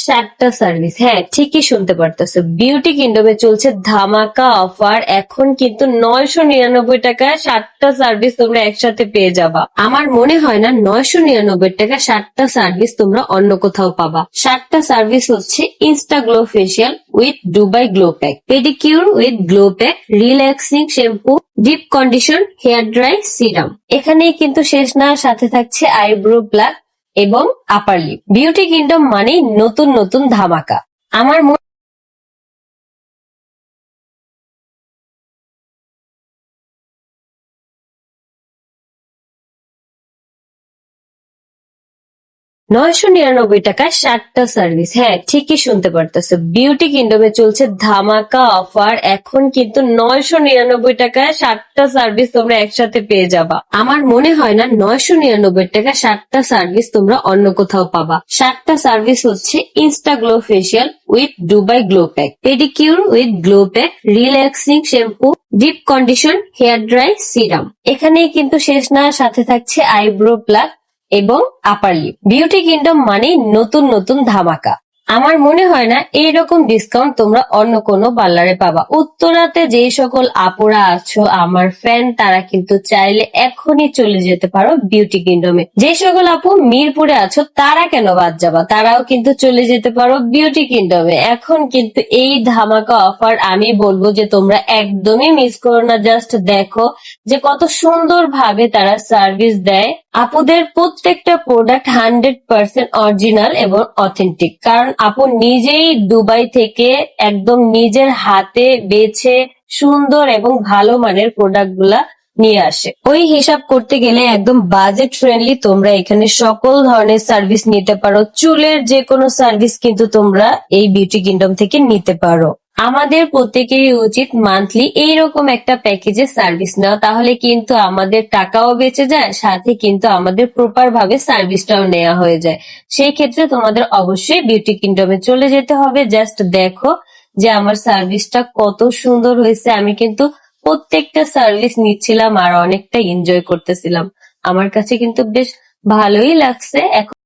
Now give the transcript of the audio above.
7টা service, হ্যাঁ ঠিকই শুনতে পারতেছো। বিউটি কিংডমে চলছে ধামাকা অফার। এখন কিন্তু 999 টাকায় 7টা সার্ভিস তোমরা একসাথে পেয়ে যাবা। আমার মনে হয় না 999 টাকায় 7টা সার্ভিস তোমরা অন্য কোথাও পাবা। 7টা সার্ভিস হচ্ছে insta glow facial with Dubai glow pack, pedicure with glow pack, relaxing shampoo, deep condition, hair dry serum. এখানেই কিন্তু শেষ না, সাথে থাকছে আইব্রো প্লাক এবং আপার লিপ। বিউটি কিংডম মানেই নতুন নতুন ধামাকা। আমার 999 টাকায় 7টা সার্ভিস, হ্যাঁ ঠিকই শুনতে পারতেছো। বিউটি কিংডমে চলছে ধামাকা অফার। এখন কিন্তু 999 টাকায় 7টা সার্ভিস তোমরা একসাথে পেয়ে যাবা। আমার মনে হয় না 999 টাকায় 7টা সার্ভিস তোমরা অন্য কোথাও পাবা। 7টা সার্ভিস হচ্ছে insta glow facial with Dubai glow pack, pedicure with glow pack, relaxing shampoo, deep condition, hair dry serum. এখানেই কিন্তু শেষ না, সাথে থাকছে আইব্রো প্লাক এবং আপার লিপ। বিউটি কিংডম মানেই নতুন নতুন ধামাকা। আমার মনে হয় না এইরকম ডিসকাউন্ট তোমরা অন্য কোনো পার্লারে পাবা। উত্তরাতে যে সকল আপুরা আছো আমার ফ্যান, তারা কিন্তু চাইলে এখনই চলে যেতে পারো বিউটি কিংডমে। যে সকল আপু মিরপুরে আছো তারা কেন বাদ যাবা, তারাও কিন্তু চলে যেতে পারো বিউটি কিংডমে। এখন কিন্তু এই ধামাকা অফার আমি বলবো যে তোমরা একদমই মিস করো না। জাস্ট দেখো যে কত সুন্দর ভাবে তারা সার্ভিস দেয়। আপুদের প্রত্যেকটা প্রোডাক্ট 100% অরিজিনাল এবং অথেন্টিক, কারণ আপু নিজেই দুবাই থেকে একদম নিজের হাতে বেছে সুন্দর এবং ভালো মানের প্রোডাক্ট গুলা নিয়ে আসে। ওই হিসাব করতে গেলে একদম বাজেট ফ্রেন্ডলি তোমরা এখানে সকল ধরনের সার্ভিস নিতে পারো। চুলের যে কোনো সার্ভিস কিন্তু তোমরা এই বিউটি কিংডম থেকে নিতে পারো। আমাদের প্রত্যেকেরই উচিত মান্থলি এইরকম একটা প্যাকেজে সার্ভিস নেওয়া, তাহলে কিন্তু আমাদের টাকাও বেঁচে যায়, সাথে কিন্তু আমাদের প্রপার ভাবে সার্ভিসটাও নেওয়া হয়ে যায়। সেই ক্ষেত্রে তোমাদের অবশ্যই বিউটি কিংডমে চলে যেতে হবে। জাস্ট দেখো যে আমার সার্ভিসটা কত সুন্দর হয়েছে। আমি কিন্তু প্রত্যেকটা সার্ভিস নিচ্ছিলাম আর অনেকটা এনজয় করতেছিলাম। আমার কাছে কিন্তু বেশ ভালোই লাগছে। এখন